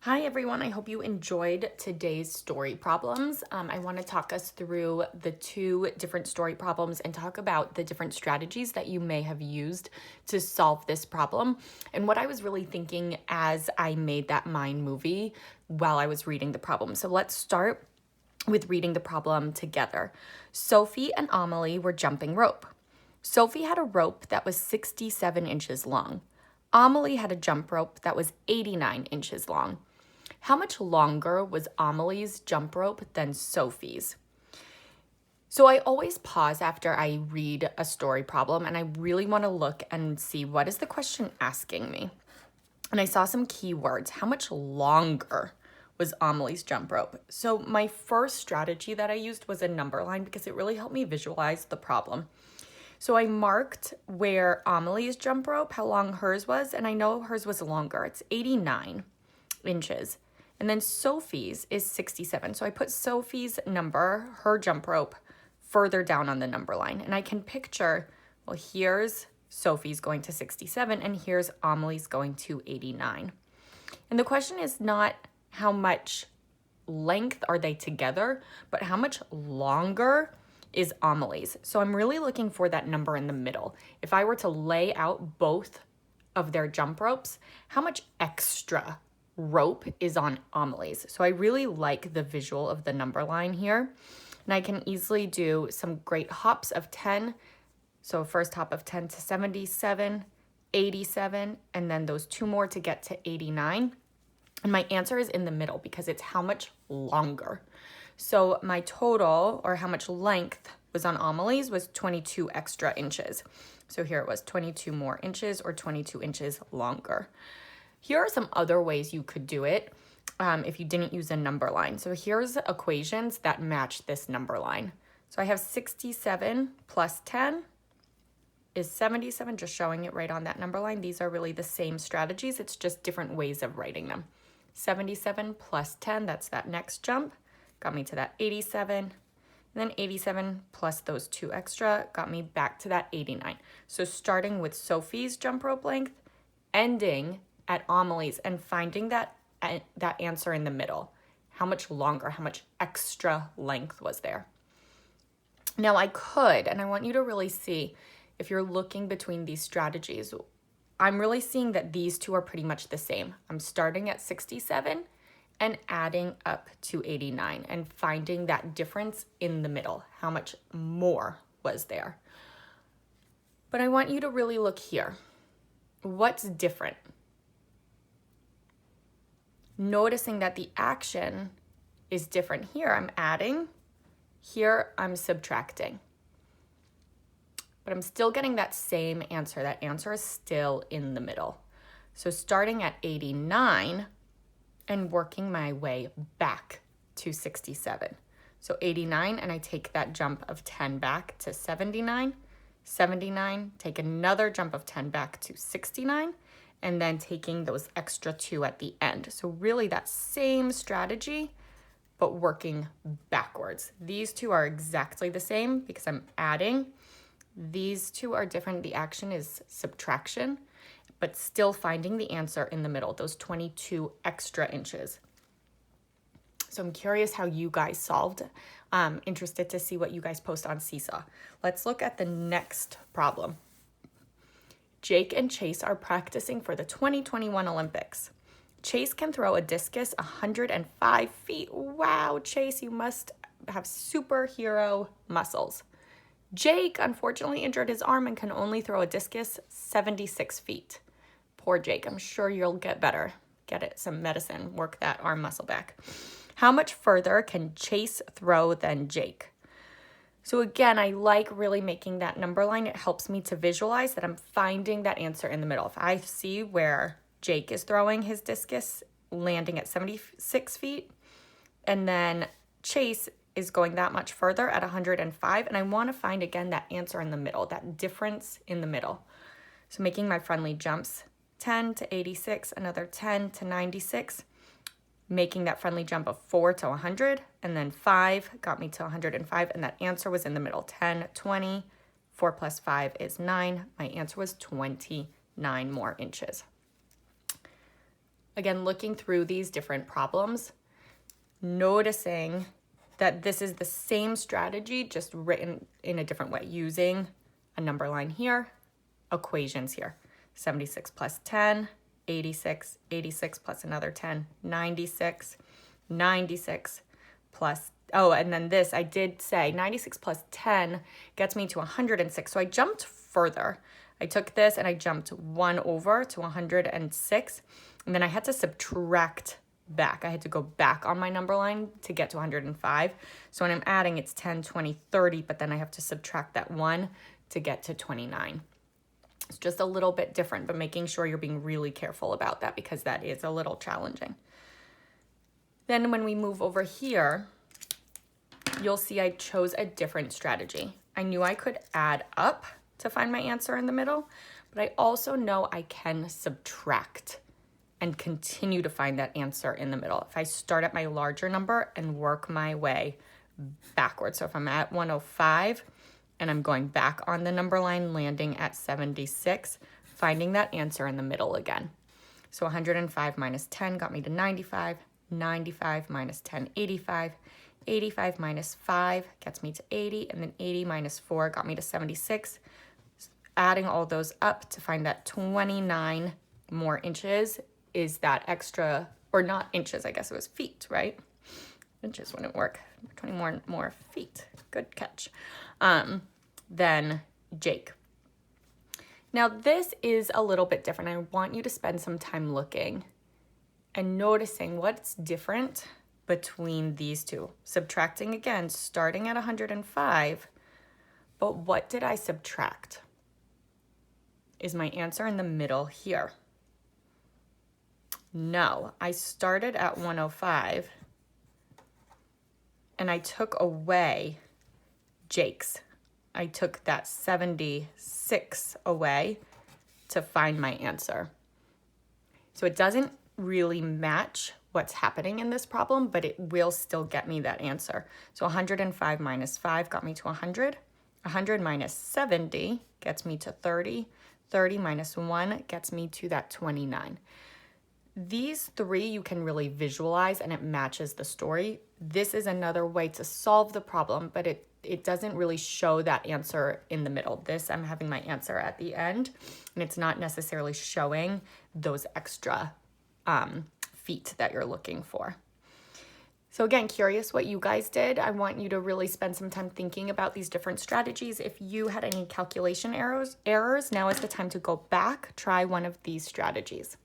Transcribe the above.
Hi everyone, I hope you enjoyed today's story problems. I want to talk us through the two different story problems and talk about the different strategies that you may have used to solve this problem and what I was really thinking as I made that mind movie while I was reading the problem. So let's start with reading the problem together. Sophie and Amelie were jumping rope. Sophie had a rope that was 67 inches long. Amelie had a jump rope that was 89 inches long. How much longer was Amelie's jump rope than Sophie's? So I always pause after I read a story problem and I really want to look and see what is the question asking me. And I saw some keywords. How much longer was Amelie's jump rope? So my first strategy that I used was a number line because it really helped me visualize the problem. So I marked where Amelie's jump rope, how long hers was, and I know hers was longer. It's 89 inches. And then Sophie's is 67. So I put Sophie's number, her jump rope, further down on the number line. And I can picture, well, here's Sophie's going to 67 and here's Amelie's going to 89. And the question is not how much length are they together, but how much longer is Amelie's. So I'm really looking for that number in the middle. If I were to lay out both of their jump ropes, how much extra rope is on Amelie's? So I really like the visual of the number line here. And I can easily do some great hops of 10. So first hop of 10 to 77, 87, and then those two more to get to 89. And my answer is in the middle because it's how much longer. So my total, or how much length was on Amelie's, was 22 extra inches. So here it was 22 more inches or 22 inches longer. Here are some other ways you could do it if you didn't use a number line. So here's equations that match this number line. So I have 67 plus 10 is 77, just showing it right on that number line. These are really the same strategies. It's just different ways of writing them. 77 plus 10, that's that next jump, got me to that 87. And then 87 plus those two extra got me back to that 89. So starting with Sophie's jump rope length, ending at Amelie's and finding that answer in the middle. How much longer, how much extra length was there? Now I could, and I want you to really see if you're looking between these strategies, I'm really seeing that these two are pretty much the same. I'm starting at 67 and adding up to 89 and finding that difference in the middle. How much more was there? But I want you to really look here. What's different? Noticing that the action is different. Here I'm adding, here I'm subtracting. But I'm still getting that same answer. That answer is still in the middle. So starting at 89 and working my way back to 67. So 89, and I take that jump of 10 back to 79. 79, take another jump of 10 back to 69, and then taking those extra two at the end. So really that same strategy, but working backwards. These two are exactly the same because I'm adding. These two are different. The action is subtraction, but still finding the answer in the middle, those 22 extra inches. So I'm curious how you guys solved. Interested to see what you guys post on Seesaw. Let's look at the next problem. Jake and Chase are practicing for the 2021 Olympics. Chase can throw a discus 105 feet. Wow, Chase, you must have superhero muscles. Jake unfortunately injured his arm and can only throw a discus 76 feet. Poor Jake, I'm sure you'll get better. Get it, some medicine, work that arm muscle back. How much further can Chase throw than Jake? So again, I like really making that number line. It helps me to visualize that I'm finding that answer in the middle. If I see where Jake is throwing his discus, landing at 76 feet, and then Chase is going that much further at 105, and I want to find again that answer in the middle, that difference in the middle. So making my friendly jumps, 10 to 86, another 10 to 96, making that friendly jump of 4 to 100, and then 5 got me to 105, and that answer was in the middle, 10, 20, 4 plus 5 is 9. My answer was 29 more inches. Again, looking through these different problems, noticing that this is the same strategy, just written in a different way, using a number line here, equations here. 76 plus 10, 86, 86 plus another 10, 96, 96 plus, oh, and then this, I did say 96 plus 10 gets me to 106. So I jumped further. I took this and I jumped 1 over to 106, and then I had to subtract back. I had to go back on my number line to get to 105. So when I'm adding, it's 10, 20, 30, but then I have to subtract that 1 to get to 29. It's just a little bit different, but making sure you're being really careful about that because that is a little challenging. Then when we move over here, you'll see I chose a different strategy. I knew I could add up to find my answer in the middle, but I also know I can subtract and continue to find that answer in the middle. If I start at my larger number and work my way backwards. So if I'm at 105 and I'm going back on the number line, landing at 76, finding that answer in the middle again. So 105 minus 10 got me to 95, 95 minus 10, 85, 85 minus 5 gets me to 80, and then 80 minus 4 got me to 76. Adding all those up to find that 29 more inches is that extra, or not inches, I guess it was feet, right? Inches wouldn't work. 20 more feet. Good catch. Then Jake. Now this is a little bit different. I want you to spend some time looking and noticing what's different between these two. Subtracting again, starting at 105, but what did I subtract? Is my answer in the middle here? No, I started at 105 and I took away Jake's. I took that 76 away to find my answer. So it doesn't really match what's happening in this problem, but it will still get me that answer. So 105 minus 5 got me to 100. 100 minus 70 gets me to 30. 30 minus 1 gets me to that 29. These three you can really visualize and it matches the story. This is another way to solve the problem, but it doesn't really show that answer in the middle. This, I'm having my answer at the end, and it's not necessarily showing those extra feet that you're looking for. So again, curious what you guys did. I want you to really spend some time thinking about these different strategies. If you had any calculation errors, now is the time to go back, try one of these strategies.